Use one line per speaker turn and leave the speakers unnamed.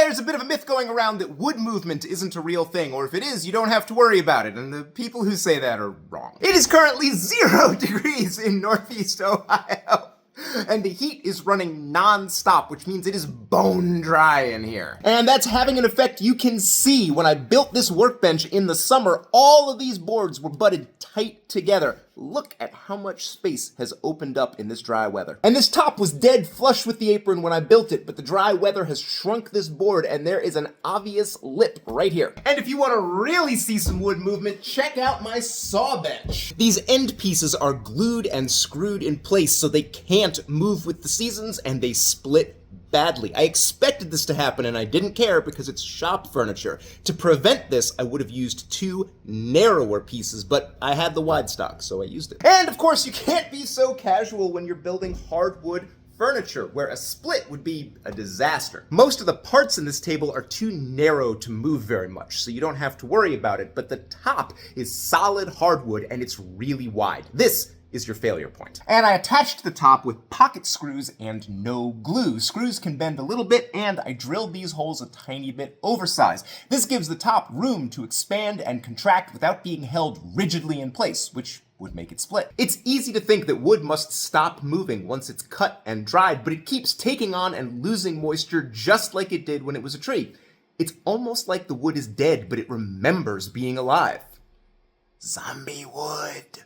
There's a bit of a myth going around that wood movement isn't a real thing, or if it is, you don't have to worry about it, and the people who say that are wrong. It is currently 0 degrees in Northeast Ohio. And the heat is running non-stop, which means it is bone dry in here. And that's having an effect you can see. When I built this workbench in the summer, all of these boards were butted tight together. Look at how much space has opened up in this dry weather. And this top was dead flush with the apron when I built it, but the dry weather has shrunk this board, and there is an obvious lip right here. And if you want to really see some wood movement, check out my saw bench. These end pieces are glued and screwed in place so they can't move with the seasons, and they split badly. I expected this to happen and I didn't care because it's shop furniture. To prevent this, I would have used 2 narrower pieces, but I had the wide stock, so I used it. And of course, you can't be so casual when you're building hardwood furniture, where a split would be a disaster. Most of the parts in this table are too narrow to move very much, so you don't have to worry about it, but the top is solid hardwood and it's really wide. This is your failure point. And I attached the top with pocket screws and no glue. Screws can bend a little bit, and I drilled these holes a tiny bit oversized. This gives the top room to expand and contract without being held rigidly in place, which would make it split. It's easy to think that wood must stop moving once it's cut and dried, but it keeps taking on and losing moisture just like it did when it was a tree. It's almost like the wood is dead, but it remembers being alive. Zombie wood.